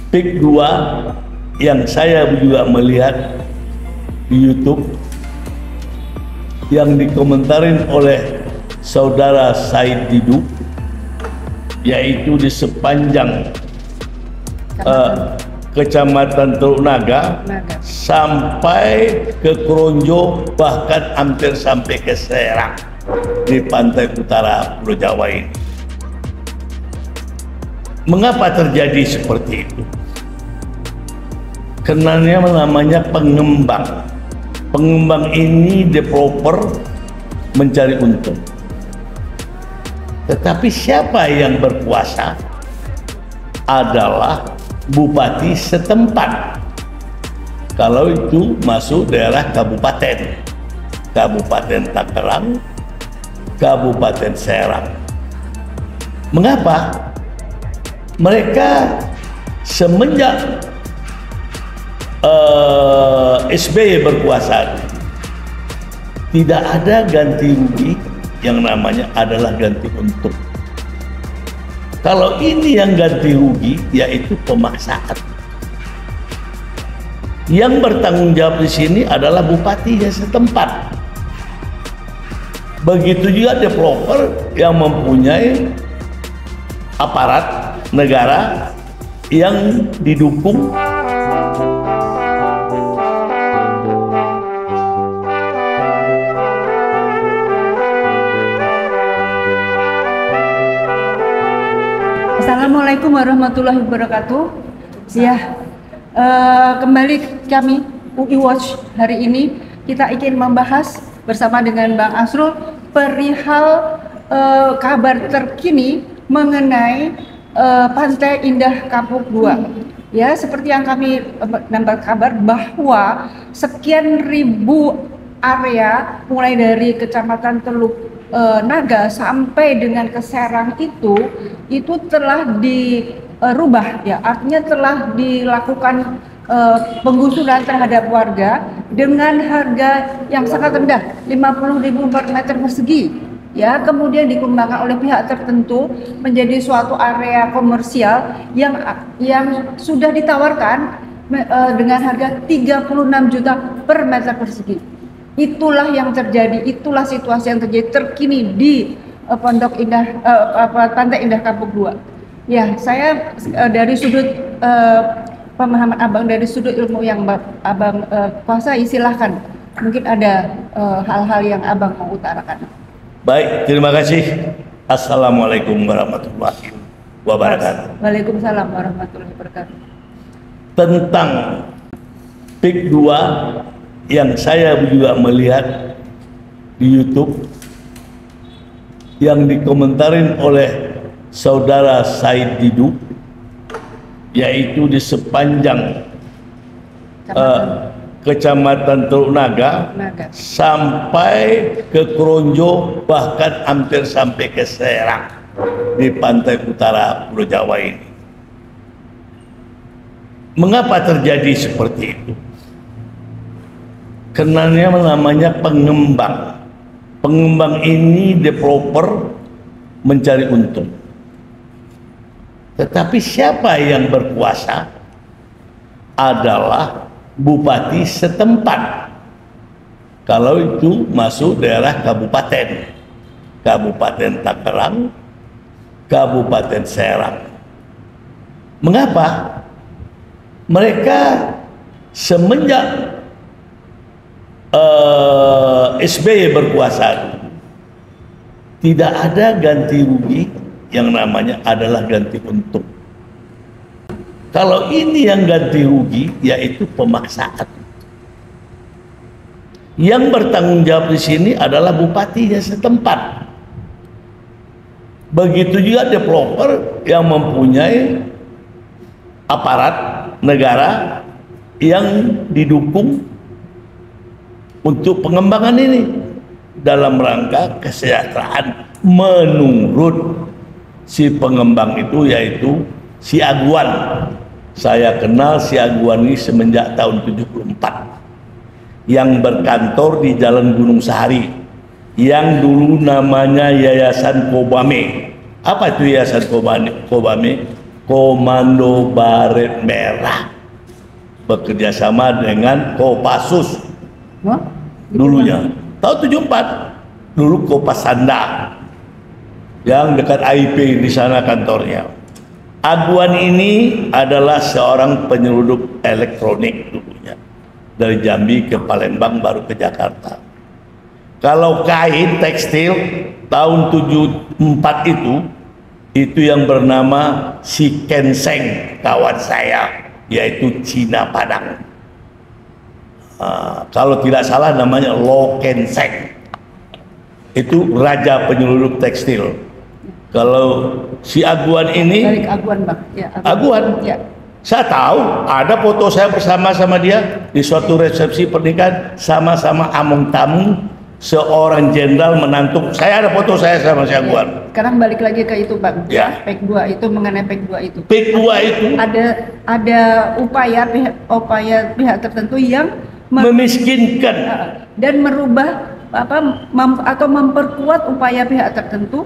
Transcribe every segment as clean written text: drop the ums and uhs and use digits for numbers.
Pik 2 yang saya juga melihat di YouTube yang dikomentarin oleh saudara Said Didu, yaitu di sepanjang Kecamatan Teluk Naga sampai ke Kronjo, bahkan hampir sampai ke Serang di pantai utara Pulau Jawa ini. Mengapa terjadi seperti itu? Karena namanya pengembang. Pengembang ini developer mencari untung. Tetapi siapa yang berkuasa adalah bupati setempat. Kalau itu masuk daerah kabupaten, Kabupaten Tangerang, Kabupaten Serang. Mengapa? Mereka semenjak SBY berkuasa tidak ada ganti rugi, yang namanya adalah ganti untung. Kalau ini yang ganti rugi, yaitu pemaksaan. Yang bertanggung jawab di sini adalah bupatinya setempat. Begitu juga developer yang mempunyai aparat negara yang didukung Assalamualaikum warahmatullahi wabarakatuh. Ya, kembali kami UI Watch hari ini kita ingin membahas bersama dengan Bang Asrul perihal kabar terkini mengenai Pantai Indah Kapuk 2. Ya, seperti yang kami dapat kabar bahwa sekian ribu area mulai dari Kecamatan Teluk Naga sampai dengan ke Serang itu telah dirubah, ya, artinya telah dilakukan penggusuran terhadap warga dengan harga yang sangat rendah, 50.000 per meter persegi, ya, kemudian dikembangkan oleh pihak tertentu menjadi suatu area komersial yang sudah ditawarkan dengan harga 36 juta per meter persegi. Itulah yang terjadi, itulah situasi yang terjadi terkini di Pondok Indah, Pantai Indah Kapuk 2. Ya, saya dari sudut pemahaman Abang, dari sudut ilmu yang Abang kuasai, silahkan. Mungkin ada hal-hal yang Abang mau utarakan. Baik, terima kasih. Assalamualaikum warahmatullahi wabarakatuh. Waalaikumsalam warahmatullahi wabarakatuh. Tentang Pik 2 yang saya juga melihat di YouTube yang dikomentarin oleh saudara Said Didu, yaitu di sepanjang Kecamatan Teluk Naga sampai ke Kronjo, bahkan hampir sampai ke Serang di pantai utara Pulau Jawa ini. Mengapa terjadi seperti itu? Karena namanya pengembang. Pengembang ini developer mencari untung. Tetapi siapa yang berkuasa adalah bupati setempat. Kalau itu masuk daerah kabupaten, Kabupaten Tangerang, Kabupaten Serang. Mengapa? Mereka semenjak SBY berkuasa tidak ada ganti rugi, yang namanya adalah ganti untung. Kalau ini yang ganti rugi, yaitu pemaksaan. Yang bertanggung jawab di sini adalah bupatinya setempat. Begitu juga developer yang mempunyai aparat negara yang didukung untuk pengembangan ini dalam rangka kesejahteraan menurut si pengembang itu, yaitu si Aguan. Saya kenal si Aguan ini semenjak tahun 74, yang berkantor di Jalan Gunung Sahari, yang dulu namanya Yayasan Kobame. Apa itu Yayasan Kobame? Komando Baret Merah bekerja sama dengan Kopassus Wah, dulunya. Tahun 74 dulu Kopasanda yang dekat IP di sana kantornya. Aguan ini adalah seorang penyelundup elektronik dulunya, dari Jambi ke Palembang baru ke Jakarta. Kalau kain tekstil tahun 74 itu yang bernama si Kenseng, kawan saya, yaitu Cina Padang. Kalau tidak salah namanya Lo Kenseng, itu raja penyelundup tekstil. Kalau si Aguan ini, balik Aguan Bang. Ya, Aguan. Ya. Saya tahu ada foto saya bersama sama dia di suatu resepsi pernikahan, sama-sama amung-tamung seorang jenderal menantu. Saya ada foto saya sama si Aguan. Ya. Sekarang balik lagi ke itu Bang. Ya. PEK 2 itu, mengenai PEK 2 itu. PEK 2 itu Ada upaya pihak tertentu yang memiskinkan dan merubah atau memperkuat upaya pihak tertentu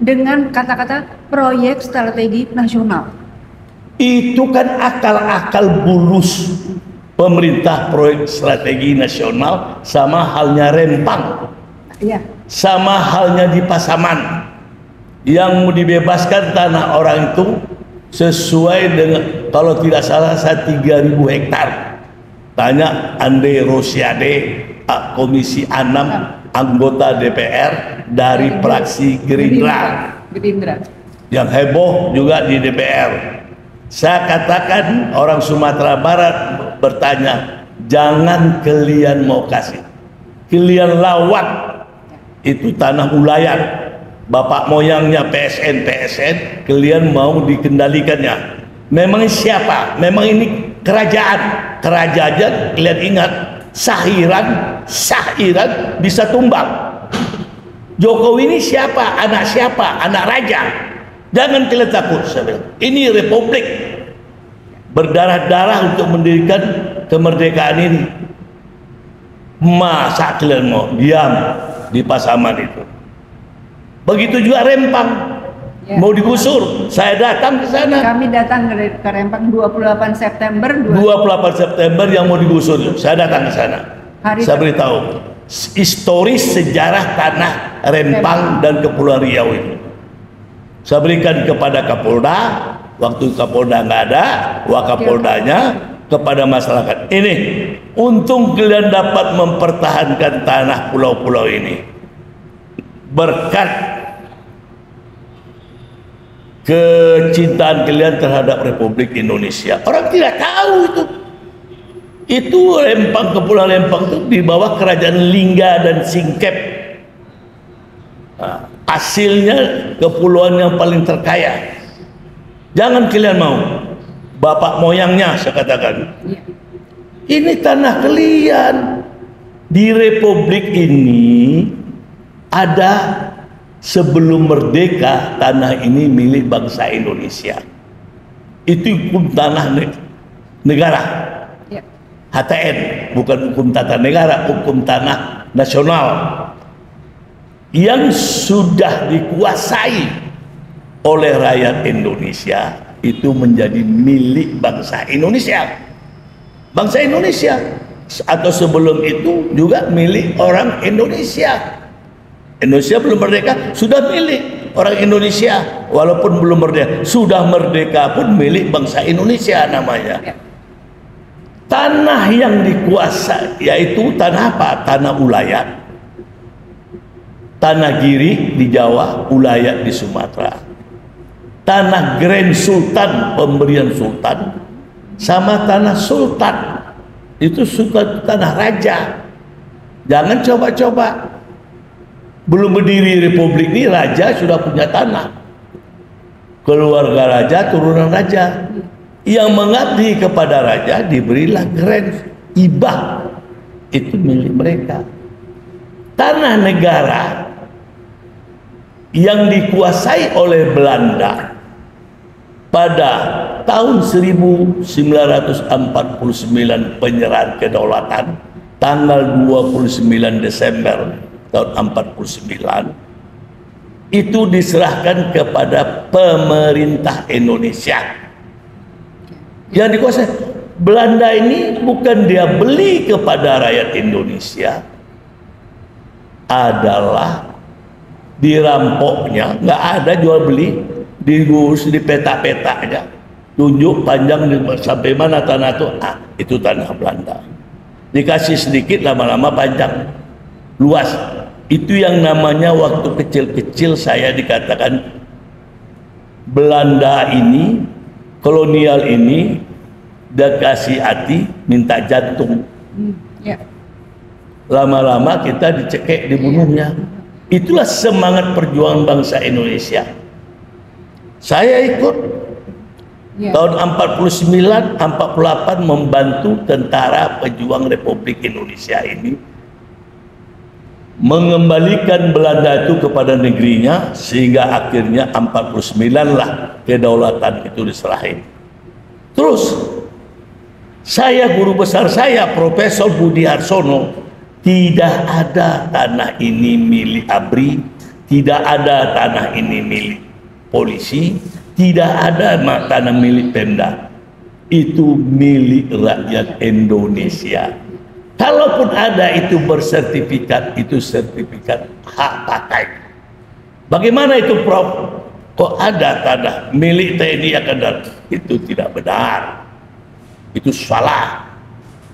dengan kata-kata proyek strategi nasional. Itu kan akal-akal bulus pemerintah proyek strategi nasional, sama halnya Rempang, Ya. sama halnya di Pasaman yang mau dibebaskan tanah orang itu sesuai dengan, kalau tidak salah 3.000 hektar. Tanya Andre Rosiade, Komisi 6, anggota DPR dari fraksi Gerindra yang heboh juga di DPR. Saya katakan orang Sumatera Barat bertanya, jangan kalian mau kasih, kalian lawan, itu tanah ulayat, bapak moyangnya PSN, kalian mau dikendalikannya. Memang siapa? Memang ini kerajaan kalian ingat, Sahiran bisa tumbang. Jokowi ini siapa? Anak raja. Jangan kalian takut, saya bilang. Ini republik berdarah-darah untuk mendirikan kemerdekaan ini. Masa kalian mau diam di Pasaman itu? Begitu juga Rempang. Ya. Mau digusur, saya datang ke sana. Kami datang ke Rempang 28 September 28 September yang mau digusur. Saya datang ke sana. Saya beritahu historis sejarah tanah Rempang dan Kepulauan Riau itu. Saya berikan kepada Kapolda, waktu Kapolda nggak ada, Wakapoldanya kepada masyarakat. Ini untung kalian dapat mempertahankan tanah pulau-pulau ini berkat kecintaan kalian terhadap Republik Indonesia. Orang tidak tahu itu. Itu Rempang, Kepulauan Rempang itu di bawah kerajaan Lingga dan Singkep. Hasilnya kepulauan yang paling terkaya. Jangan kalian mau, bapak moyangnya saya katakan. Ini tanah kalian. Di Republik ini ada, sebelum merdeka tanah ini milik bangsa Indonesia. Itu hukum tanah negara. HTN, bukan hukum tata negara, hukum tanah nasional yang sudah dikuasai oleh rakyat Indonesia, itu menjadi milik bangsa Indonesia. Bangsa Indonesia, atau sebelum itu juga milik orang Indonesia. Indonesia belum merdeka sudah milik orang Indonesia, walaupun belum merdeka. Sudah merdeka pun milik bangsa Indonesia namanya. Tanah yang dikuasai yaitu tanah apa? Tanah ulayat. Tanah Giri di Jawa, ulayat di Sumatera. Tanah Grand Sultan, pemberian Sultan, sama tanah Sultan. Itu Sultan, tanah raja. Jangan coba-coba. Belum berdiri Republik ini, raja sudah punya tanah. Keluarga raja, turunan raja. Yang mengabdi kepada raja diberilah grand hibah. Itu milik mereka. Tanah negara yang dikuasai oleh Belanda pada tahun 1949, penyerahan kedaulatan tanggal 29 Desember tahun 49, itu diserahkan kepada pemerintah Indonesia yang dikuasai. Belanda ini bukan dia beli kepada rakyat Indonesia, adalah dirampoknya, nggak ada jual beli, diurus di peta-petanya, tunjuk panjang sampai mana tanah itu tanah Belanda, dikasih sedikit lama-lama panjang luas. Itu yang namanya waktu kecil-kecil saya dikatakan Belanda ini, kolonial ini, dia kasih hati minta jantung. Lama-lama kita dicekek, dibunuhnya. Itulah semangat perjuangan bangsa Indonesia. Saya ikut tahun 49, 48 membantu tentara pejuang Republik Indonesia ini mengembalikan Belanda itu kepada negerinya, sehingga akhirnya 49 lah kedaulatan itu diserahin. Terus saya, guru besar saya Profesor Budi Harsono, tidak ada tanah ini milik ABRI, tidak ada tanah ini milik polisi, tidak ada tanah milik Pemda. Itu milik rakyat Indonesia. Kalaupun ada itu bersertifikat, itu sertifikat hak pakai. Bagaimana itu, Prof? Kok ada tanah milik TNI Angkatan Darat? Itu tidak benar. Itu salah.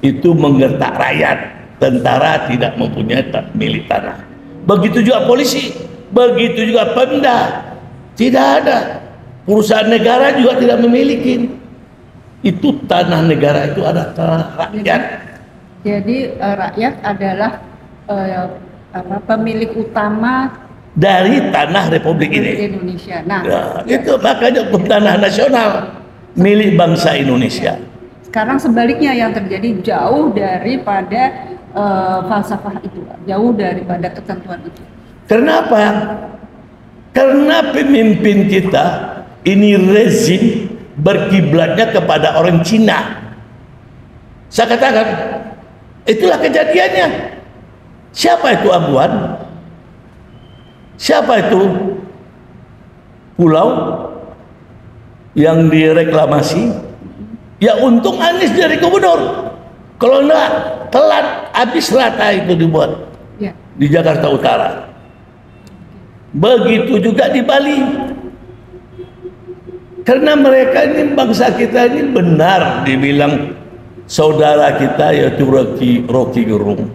Itu menggertak rakyat. Tentara tidak mempunyai milik tanah. Begitu juga polisi, begitu juga Pemda. Tidak ada. Perusahaan negara juga tidak memiliki. Itu tanah negara, itu ada tanah rakyat. Jadi rakyat adalah pemilik utama dari tanah Republik ini. Indonesia. Nah, itu makanya hukum tanah nasional milik bangsa Indonesia. Sekarang sebaliknya yang terjadi jauh daripada falsafah itu, jauh daripada ketentuan itu. Kenapa? Karena pemimpin kita ini rezim berkiblatnya kepada orang Cina. Saya katakan, itulah kejadiannya. Siapa itu Abuan? Siapa itu pulau yang direklamasi? Ya untung Anies dari gubernur. Kalau enggak, telat, habis rata itu dibuat di Jakarta Utara. Begitu juga di Bali. Karena mereka ini, bangsa kita ini benar dibilang saudara kita yaitu Rocky Gerung.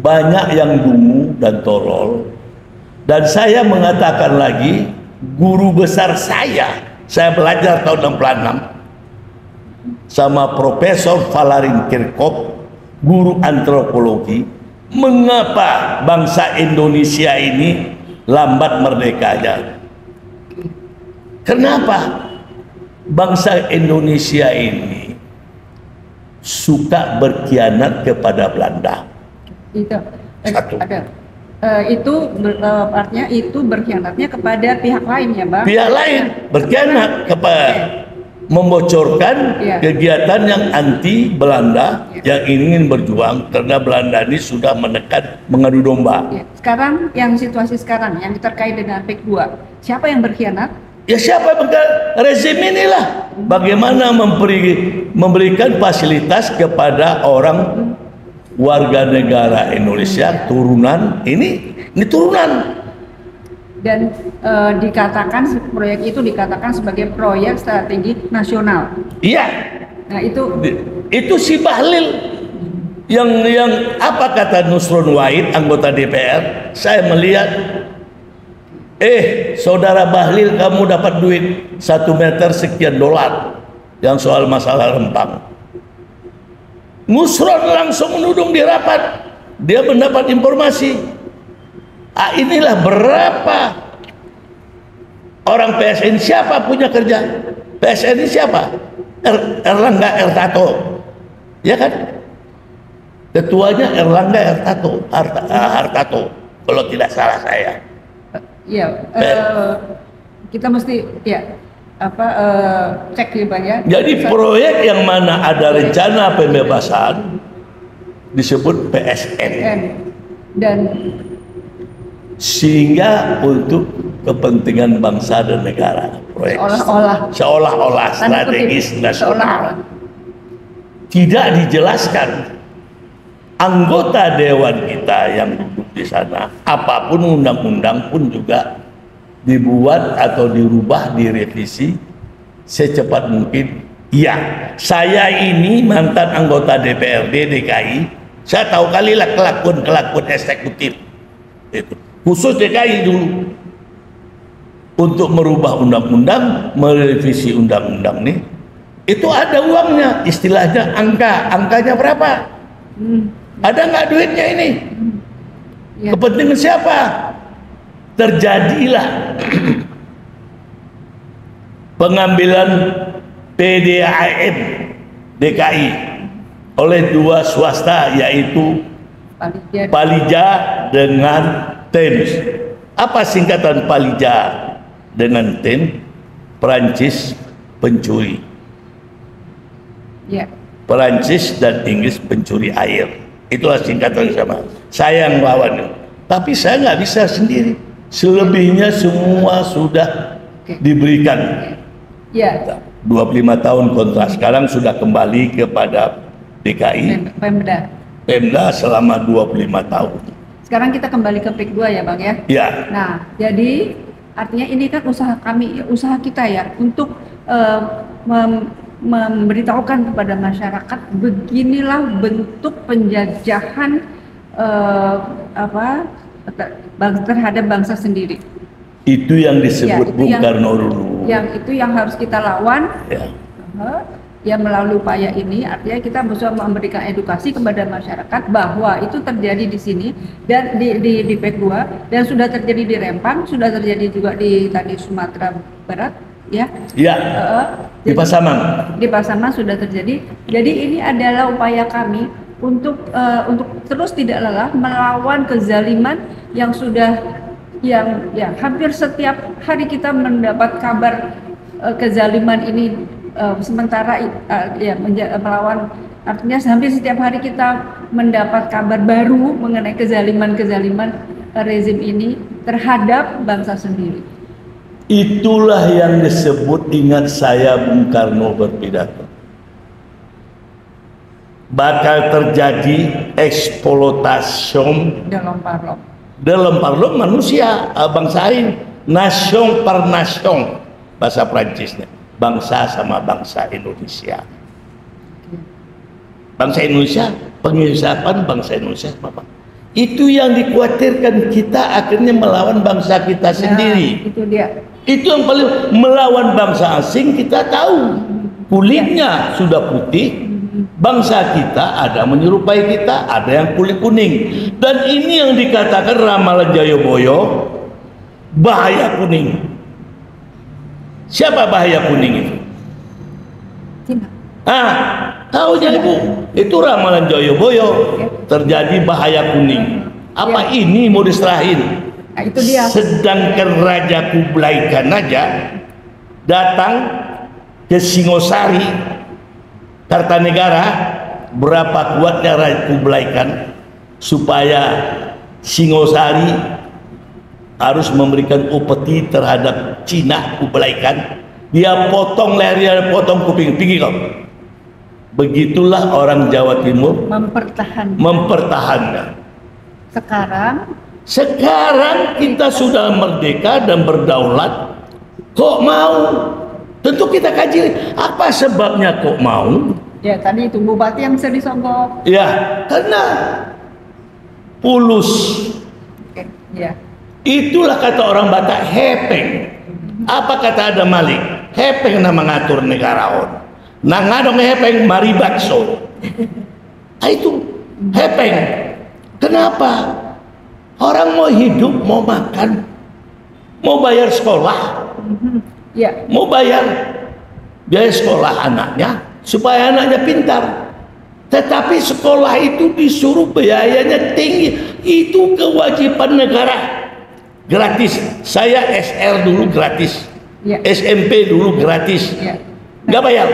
Banyak yang dungu dan tolol. Dan saya mengatakan lagi, guru besar saya belajar tahun 66 sama Profesor Valarin Kirkop, guru antropologi, mengapa bangsa Indonesia ini lambat merdekanya. Kenapa? Bangsa Indonesia ini suka berkhianat kepada Belanda. Artinya itu berkhianatnya kepada pihak lain ya, Bang? Pihak lain berkhianat kepada membocorkan kegiatan yang anti Belanda, yang ingin berjuang karena Belanda ini sudah menekan, mengadu domba. Sekarang yang situasi sekarang yang terkait dengan PEK 2, siapa yang berkhianat? Ya siapa yang rezim inilah. Bagaimana memberikan fasilitas kepada orang warga negara Indonesia turunan ini turunan. Dan dikatakan proyek itu dikatakan sebagai proyek strategi nasional. Iya. Nah itu si Bahlil yang apa kata Nusron Wahid anggota DPR, saya melihat saudara Bahlil, kamu dapat duit 1 meter sekian dolar yang soal masalah Rempang. Nusron langsung menudung di rapat, dia mendapat informasi. Inilah berapa orang PSN, siapa punya kerja? PSN ini siapa? Erlangga Ertarto, ya kan? Ketuanya Erlangga Hartarto, kalau tidak salah saya. Kita mesti cek ya Bang ya. Jadi proyek yang mana ada rencana pembebasan disebut PSN. Dan sehingga untuk kepentingan bangsa dan negara. Proyek seolah-olah strategis nasional. Tidak dijelaskan anggota dewan kita yang duduk di sana, apapun undang-undang pun juga dibuat atau dirubah, direvisi secepat mungkin. Ya, saya ini mantan anggota DPRD DKI, saya tahu kali lah kelakuan eksekutif itu, khusus DKI dulu, untuk merubah undang-undang, merevisi undang-undang nih, itu ada uangnya, istilahnya angkanya berapa? Ada nggak duitnya ini? Ya. Kepentingan siapa? Terjadilah pengambilan PDAM DKI oleh dua swasta, yaitu Palija dengan TEMS. Apa singkatan Palija dengan TEMS? Perancis pencuri. Ya. Perancis dan Inggris pencuri air. Itulah singkatan sama. Saya yang lawan. Tapi saya nggak bisa sendiri. Selebihnya semua sudah diberikan. Ya. 25 tahun kontrak. Sekarang sudah kembali kepada DKI. Pemda selama 25 tahun. Sekarang kita kembali ke PIK 2 ya Bang ya. Ya. Nah, jadi artinya ini kan usaha kita ya untuk memberitahukan kepada masyarakat beginilah bentuk penjajahan terhadap bangsa sendiri. Itu yang disebut Bung Karno dulu. Yang itu yang harus kita lawan. Ya. Ya, melalui upaya ini artinya kita bisa memberikan edukasi kepada masyarakat bahwa itu terjadi di sini dan di PEK 2 dan sudah terjadi di Rempang, sudah terjadi juga di tadi Sumatera Barat. Ya, di Pasaman. Di Pasaman sudah terjadi. Jadi ini adalah upaya kami untuk terus tidak lelah melawan kezaliman yang hampir setiap hari kita mendapat kabar kezaliman ini, sementara melawan, artinya hampir setiap hari kita mendapat kabar baru mengenai kezaliman rezim ini terhadap bangsa sendiri. Itulah yang disebut, ingat saya Bung Karno berpidato, bakal terjadi eksploitasi dalam parlom manusia, bangsa lain, nation per nation, bahasa Prancisnya, bangsa sama bangsa Indonesia. Bangsa Indonesia, pengisapan bangsa Indonesia apa? Itu yang dikhawatirkan, kita akhirnya melawan bangsa kita sendiri. Itu dia. Itu yang paling, melawan bangsa asing kita tahu kulitnya sudah putih, bangsa kita ada menyerupai kita, ada yang kulit kuning, dan ini yang dikatakan ramalan Jayoboyo, bahaya kuning. Siapa bahaya kuning itu? Tahu ya Ibu, itu ramalan Jayoboyo, terjadi bahaya kuning. Apa ini mau diserahin? Nah, itu dia. Sedangkan Raja Kublai Khan aja datang ke Singosari, Kartanegara, berapa kuatnya Raja Kublai Khan supaya Singosari harus memberikan upeti terhadap Cina. Kublai Khan, dia potong lehernya, potong kuping, pergi kau. Begitulah orang Jawa Timur mempertahankan. Sekarang kita sudah merdeka dan berdaulat, kok mau? Tentu kita kaji apa sebabnya kok mau. Ya tadi itu bupati yang bisa disogok. Ya karena pulus. Ya. Itulah kata orang Batak, hepeng. Apa kata Adam Malik? Hepeng nama ngatur negaraon. Nah ngadong hepeng mari bakso. Itu hepeng. Kenapa? Orang mau hidup, mau makan, mau bayar sekolah, mau bayar biaya sekolah anaknya supaya anaknya pintar. Tetapi sekolah itu disuruh biayanya tinggi. Itu kewajiban negara. Gratis. Saya SR dulu gratis, SMP dulu gratis, nggak bayar.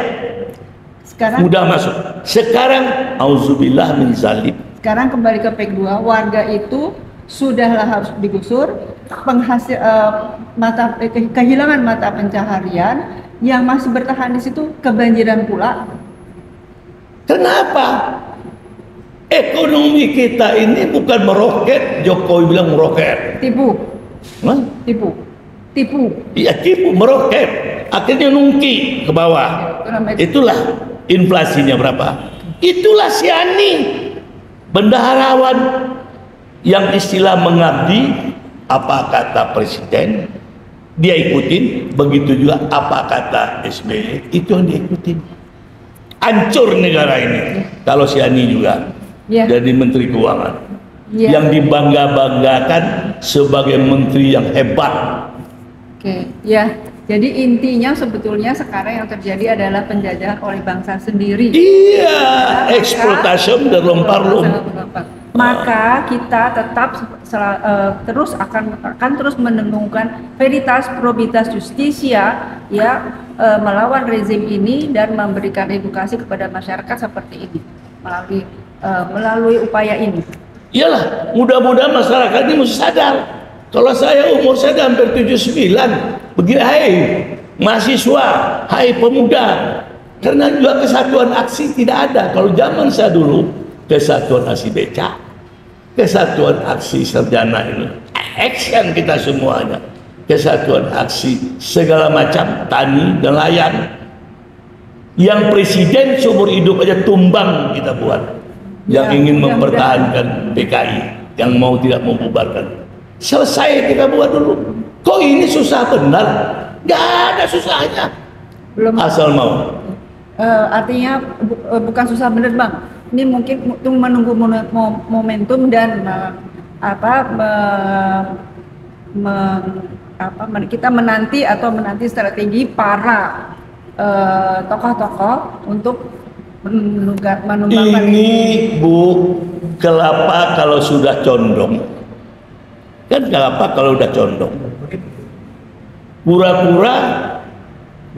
Sekarang udah masuk. Sekarang auzubillah min zalim. Sekarang kembali ke PEK 2, warga itu sudahlah harus digusur, penghasil kehilangan mata pencaharian, yang masih bertahan di situ kebanjiran pula. Kenapa? Ekonomi kita ini bukan meroket, Jokowi bilang meroket. Tipu. Hah? Tipu. Iya, tipu, meroket. Akhirnya nungki ke bawah. Itulah inflasinya berapa. Itulah Siani, bendaharawan yang istilah mengabdi, apa kata presiden dia ikutin, begitu juga apa kata SBY itu yang dia ikutin. Hancur negara ini kalau Siani juga jadi menteri keuangan yang dibangga-banggakan sebagai menteri yang hebat. Jadi intinya sebetulnya sekarang yang terjadi adalah penjajahan oleh bangsa sendiri. Iya, eksploitasi berlompat-lompat. Maka kita tetap terus akan terus menenungkan veritas, probitas, justisia, ya, melawan rezim ini dan memberikan edukasi kepada masyarakat seperti ini melalui upaya ini. Iyalah, mudah-mudahan masyarakat ini mesti sadar. Kalau umur saya hampir 79, begini, hai mahasiswa, hai pemuda, karena juga kesatuan aksi tidak ada. Kalau zaman saya dulu, kesatuan aksi becak, kesatuan aksi sarjana ini, action kita semuanya, kesatuan aksi segala macam, tani, nelayan. Yang presiden seumur hidup aja tumbang kita buat, yang ingin mempertahankan PKI, yang mau tidak membubarkan. Selesai kita buat dulu. Kok ini susah benar? Gak ada susahnya. Belum. Asal mau. Artinya bukan susah benar, Bang. Ini mungkin menunggu momentum dan kita menanti strategi para tokoh-tokoh untuk menumbangkan ini. Bu, kelapa kalau sudah condong, kan kelapa kalau udah condong, pura-pura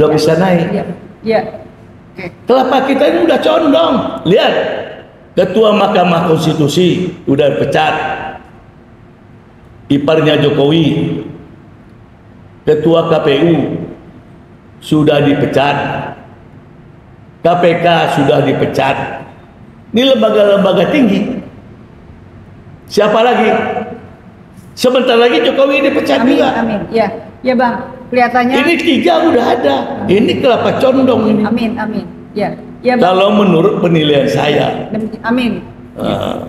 udah bisa naik. Kelapa kita ini udah condong. Lihat, Ketua Mahkamah Konstitusi udah pecat, iparnya Jokowi. Ketua KPU sudah dipecat, KPK sudah dipecat. Ini lembaga-lembaga tinggi. Siapa lagi? Sebentar lagi Jokowi dipecat juga. Amin. Ya Bang, kelihatannya ini 3 udah ada. Ini kelapa condong ini. Amin. Ya Bang. Kalau menurut penilaian saya. Amin.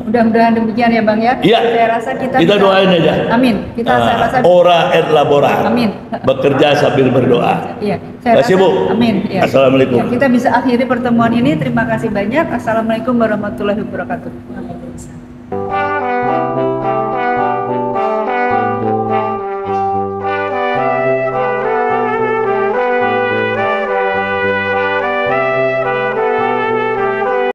Mudah-mudahan demikian ya Bang ya. Iya. Saya rasa kita doain aja. Amin. Saya rasa ora et labora. Amin. Bekerja sambil berdoa. Iya. Terima kasih Bu. Amin. Ya. Assalamualaikum. Ya, kita bisa akhiri pertemuan ini. Terima kasih banyak. Assalamualaikum warahmatullahi wabarakatuh.